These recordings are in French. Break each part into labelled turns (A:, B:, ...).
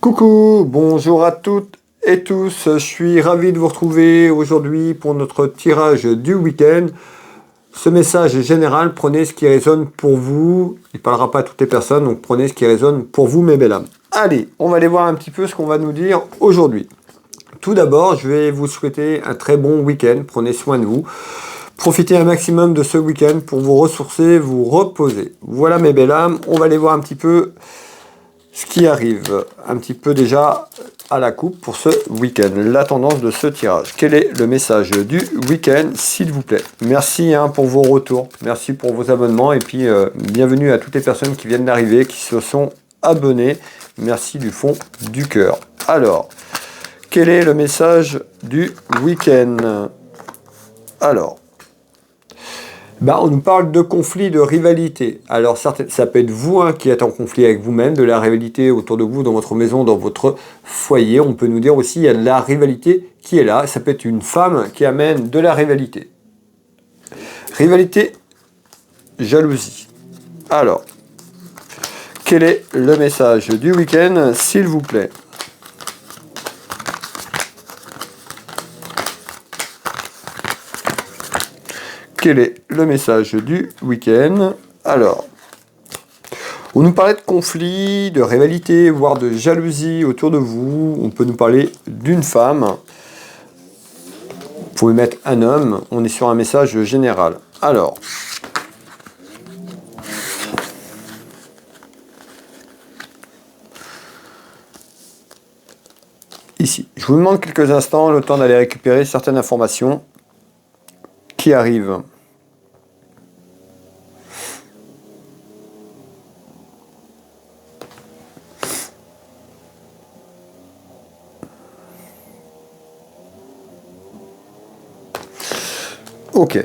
A: Coucou, bonjour à toutes et tous, je suis ravi de vous retrouver aujourd'hui pour notre tirage du week-end. Ce message est général, prenez ce qui résonne pour vous, il ne parlera pas à toutes les personnes, donc prenez ce qui résonne pour vous mes belles âmes. Allez, on va aller voir un petit peu ce qu'on va nous dire aujourd'hui. Tout d'abord, je vais vous souhaiter un très bon week-end, prenez soin de vous. Profitez un maximum de ce week-end pour vous ressourcer, vous reposer. Voilà mes belles âmes, on va aller voir un petit peu ce qui arrive, un petit peu déjà à la coupe pour ce week-end, la tendance de ce tirage. Quel est le message du week-end, s'il vous plaît? Merci pour vos retours, merci pour vos abonnements et puis bienvenue à toutes les personnes qui viennent d'arriver, qui se sont abonnées. Merci du fond du cœur. Alors, quel est le message du week-end? Alors, on nous parle de conflit, de rivalité. Alors, ça peut être vous qui êtes en conflit avec vous-même, de la rivalité autour de vous, dans votre maison, dans votre foyer. On peut nous dire aussi, il y a de la rivalité qui est là. Ça peut être une femme qui amène de la rivalité. Rivalité, jalousie. Alors, quel est le message du week-end, s'il vous plaît? Quel est le message du week-end? Alors, on nous parlait de conflit, de rivalité, voire de jalousie autour de vous. On peut nous parler d'une femme. Vous pouvez mettre un homme. On est sur un message général. Alors, ici, je vous demande quelques instants, le temps d'aller récupérer certaines informations qui arrivent. Ok,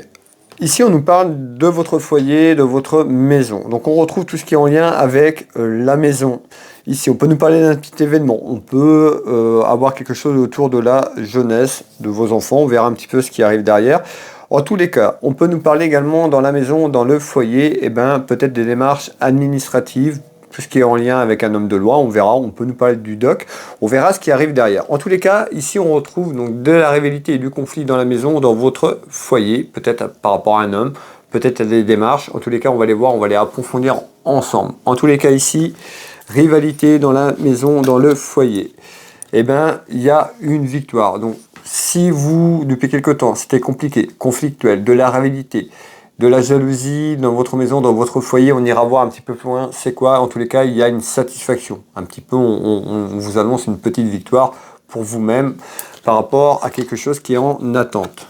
A: ici on nous parle de votre foyer, de votre maison. Donc on retrouve tout ce qui est en lien avec la maison. Ici on peut nous parler d'un petit événement, on peut avoir quelque chose autour de la jeunesse de vos enfants, on verra un petit peu ce qui arrive derrière. En tous les cas, on peut nous parler également dans la maison, dans le foyer, peut-être des démarches administratives, tout ce qui est en lien avec un homme de loi, on verra, on peut nous parler du doc, on verra ce qui arrive derrière. En tous les cas, ici on retrouve donc de la rivalité et du conflit dans la maison, dans votre foyer, peut-être par rapport à un homme, peut-être à des démarches. En tous les cas, on va les voir, on va les approfondir ensemble. En tous les cas ici, rivalité dans la maison, dans le foyer. Il y a une victoire. Donc, si vous, depuis quelque temps, c'était compliqué, conflictuel, de la rivalité, de la jalousie dans votre maison, dans votre foyer, on ira voir un petit peu plus loin, c'est quoi? En tous les cas, il y a une satisfaction. Un petit peu, on vous annonce une petite victoire pour vous-même par rapport à quelque chose qui est en attente.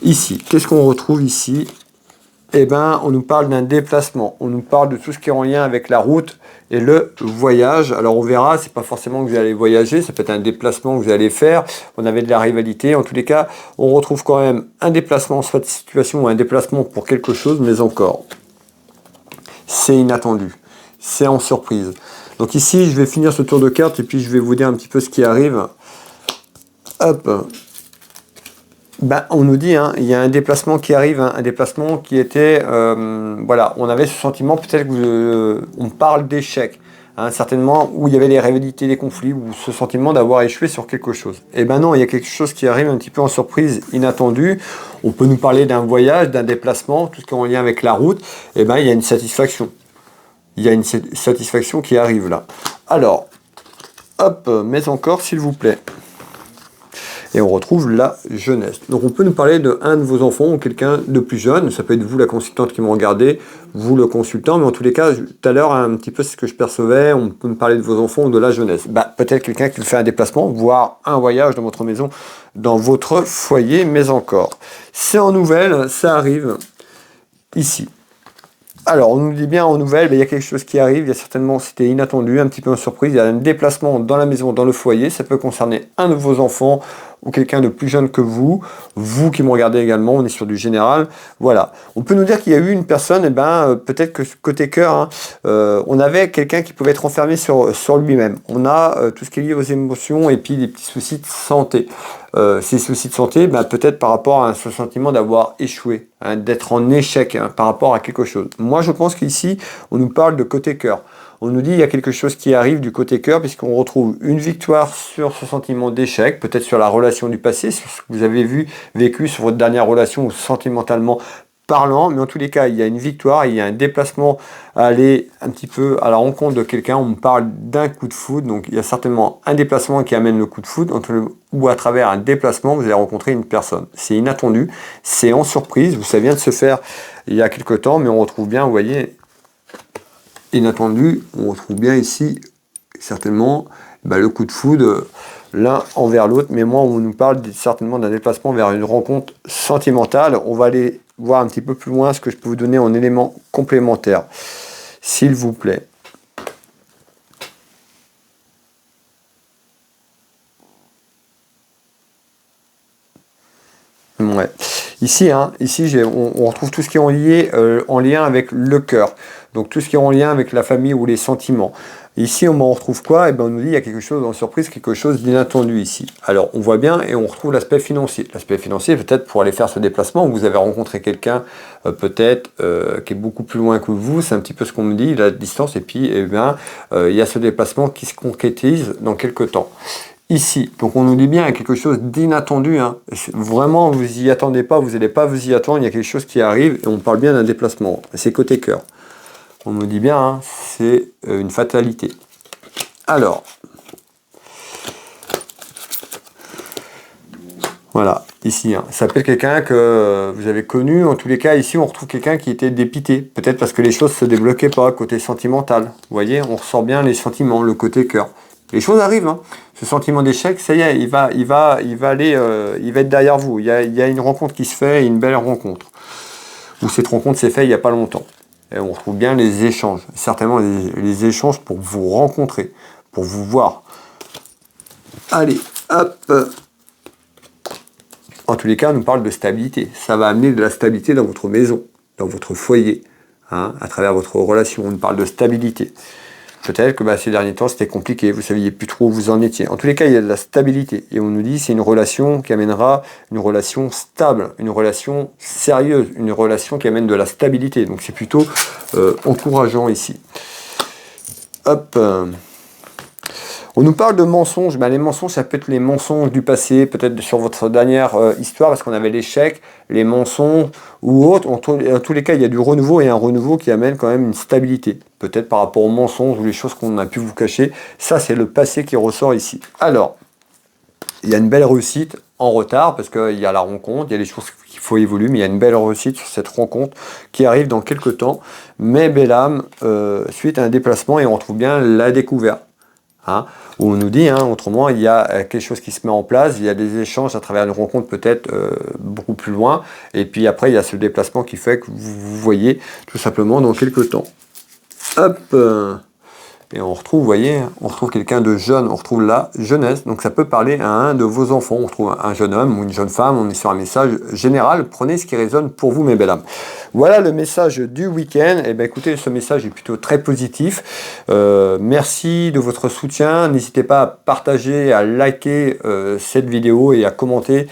A: Ici, qu'est-ce qu'on retrouve ici? On nous parle d'un déplacement, on nous parle de tout ce qui est en lien avec la route et le voyage. Alors on verra, c'est pas forcément que vous allez voyager, ça peut être un déplacement que vous allez faire. On avait de la rivalité, en tous les cas, on retrouve quand même un déplacement, soit de situation ou un déplacement pour quelque chose, mais encore, c'est inattendu, c'est en surprise. Donc ici, je vais finir ce tour de carte et puis je vais vous dire un petit peu ce qui arrive. Hop. On nous dit, il y a un déplacement qui arrive, un déplacement qui était, on avait ce sentiment, peut-être qu'on parle d'échec, certainement, où il y avait les rivalités, les conflits, ou ce sentiment d'avoir échoué sur quelque chose. Non, il y a quelque chose qui arrive un petit peu en surprise, inattendu. On peut nous parler d'un voyage, d'un déplacement, tout ce qui est en lien avec la route, il y a une satisfaction. Il y a une satisfaction qui arrive là. Alors, hop, mais encore, s'il vous plaît. Et on retrouve la jeunesse. Donc on peut nous parler de un de vos enfants ou quelqu'un de plus jeune. Ça peut être vous la consultante qui me regardez, vous le consultant, mais en tous les cas, tout à l'heure, un petit peu c'est ce que je percevais, on peut me parler de vos enfants ou de la jeunesse. Peut-être quelqu'un qui fait un déplacement, voire un voyage dans votre maison, dans votre foyer, mais encore. C'est en nouvelle, ça arrive ici. Alors, on nous dit bien en nouvelle, il y a quelque chose qui arrive, il y a certainement, c'était inattendu, un petit peu en surprise, il y a un déplacement dans la maison, dans le foyer, ça peut concerner un de vos enfants ou quelqu'un de plus jeune que vous qui me regardez également, on est sur du général, voilà. On peut nous dire qu'il y a eu une personne, peut-être que côté cœur, on avait quelqu'un qui pouvait être enfermé sur lui-même. On a tout ce qui est lié aux émotions et puis des petits soucis de santé. Ces soucis de santé, peut-être par rapport à ce sentiment d'avoir échoué, d'être en échec par rapport à quelque chose. Moi, je pense qu'ici, on nous parle de côté cœur. On nous dit il y a quelque chose qui arrive du côté cœur, puisqu'on retrouve une victoire sur ce sentiment d'échec, peut-être sur la relation du passé, sur ce que vous avez vécu sur votre dernière relation ou sentimentalement parlant, mais en tous les cas, il y a une victoire, il y a un déplacement à aller un petit peu à la rencontre de quelqu'un. On me parle d'un coup de foudre, donc il y a certainement un déplacement qui amène le coup de foudre, ou à travers un déplacement, vous allez rencontrer une personne. C'est inattendu, c'est en surprise, ça vient de se faire il y a quelque temps, mais on retrouve bien, vous voyez, inattendu, on retrouve bien ici, certainement, le coup de foudre, l'un envers l'autre, mais moi, on nous parle certainement d'un déplacement vers une rencontre sentimentale. On va aller voir un petit peu plus loin ce que je peux vous donner en éléments complémentaires, s'il vous plaît. Ouais. Ici, on retrouve tout ce qui est en lien avec le cœur. Donc tout ce qui est en lien avec la famille ou les sentiments. Ici, on retrouve quoi? On nous dit il y a quelque chose en surprise, quelque chose d'inattendu ici. Alors, on voit bien et on retrouve l'aspect financier. L'aspect financier, peut-être pour aller faire ce déplacement, vous avez rencontré quelqu'un, peut-être, qui est beaucoup plus loin que vous. C'est un petit peu ce qu'on me dit, la distance. Et puis, il y a ce déplacement qui se concrétise dans quelques temps. Ici, donc on nous dit bien, il y a quelque chose d'inattendu, vraiment vous y attendez pas, vous n'allez pas vous y attendre, il y a quelque chose qui arrive et on parle bien d'un déplacement, c'est côté cœur. On nous dit bien, c'est une fatalité. Alors, voilà, ici, ça peut être quelqu'un que vous avez connu, en tous les cas ici on retrouve quelqu'un qui était dépité, peut-être parce que les choses se débloquaient pas, côté sentimental, vous voyez, on ressort bien les sentiments, le côté cœur. Les choses arrivent, Ce sentiment d'échec, ça y est, il va être derrière vous. Il y a une rencontre qui se fait, une belle rencontre. Ou cette rencontre s'est faite il n'y a pas longtemps. Et on retrouve bien les échanges, certainement les échanges pour vous rencontrer, pour vous voir. Allez, hop. En tous les cas, on nous parle de stabilité. Ça va amener de la stabilité dans votre maison, dans votre foyer, à travers votre relation. On nous parle de stabilité. Peut-être que ces derniers temps, c'était compliqué, vous ne saviez plus trop où vous en étiez. En tous les cas, il y a de la stabilité. Et on nous dit c'est une relation qui amènera une relation stable, une relation sérieuse, une relation qui amène de la stabilité. Donc c'est plutôt encourageant ici. Hop. On nous parle de mensonges. Les mensonges, ça peut être les mensonges du passé, peut-être sur votre dernière histoire, parce qu'on avait l'échec, les mensonges ou autres. En tous les cas, il y a du renouveau et un renouveau qui amène quand même une stabilité. Peut-être par rapport aux mensonges ou les choses qu'on a pu vous cacher. Ça, c'est le passé qui ressort ici. Alors, il y a une belle réussite en retard, parce qu'il y a la rencontre, il y a des choses qu'il faut évoluer, mais il y a une belle réussite sur cette rencontre qui arrive dans quelques temps. Mais belle âme, suite à un déplacement, et on retrouve bien la découverte. Où on nous dit, autrement, il y a quelque chose qui se met en place, il y a des échanges à travers une rencontre peut-être beaucoup plus loin, et puis après, il y a ce déplacement qui fait que vous voyez tout simplement dans quelques temps. Hop. Et on retrouve, vous voyez, on retrouve quelqu'un de jeune, on retrouve la jeunesse, donc ça peut parler à un de vos enfants, on retrouve un jeune homme ou une jeune femme, on est sur un message général, prenez ce qui résonne pour vous mes belles âmes. Voilà le message du week-end, et écoutez, ce message est plutôt très positif, merci de votre soutien, n'hésitez pas à partager, à liker cette vidéo et à commenter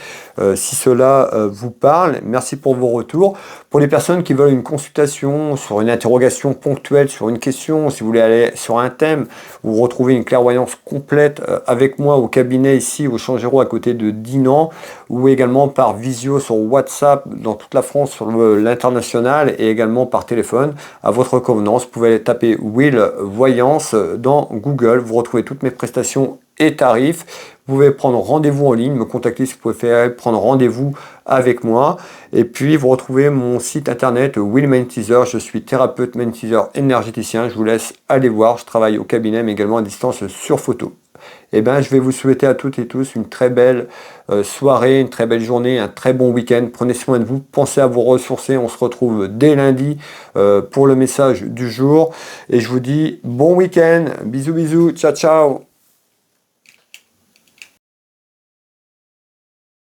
A: si cela vous parle, merci pour vos retours. Pour les personnes qui veulent une consultation sur une interrogation ponctuelle, sur une question, si vous voulez aller sur un thème ou retrouver une clairvoyance complète avec moi au cabinet ici au Changero à côté de Dinan, ou également par visio sur WhatsApp dans toute la France, sur l'international, et également par téléphone à votre convenance. Vous pouvez taper Will Voyance dans Google, vous retrouvez toutes mes prestations et tarifs. Vous pouvez prendre rendez-vous en ligne, me contacter si vous préférez prendre rendez-vous avec moi. Et puis vous retrouvez mon site internet Will Magnétiseur. Je suis thérapeute magnétiseur énergéticien. Je vous laisse aller voir. Je travaille au cabinet mais également à distance sur photo. Je vais vous souhaiter à toutes et tous une très belle soirée, une très belle journée, un très bon week-end. Prenez soin de vous, pensez à vous ressourcer. On se retrouve dès lundi pour le message du jour. Et je vous dis bon week-end. Bisous, bisous. Ciao, ciao.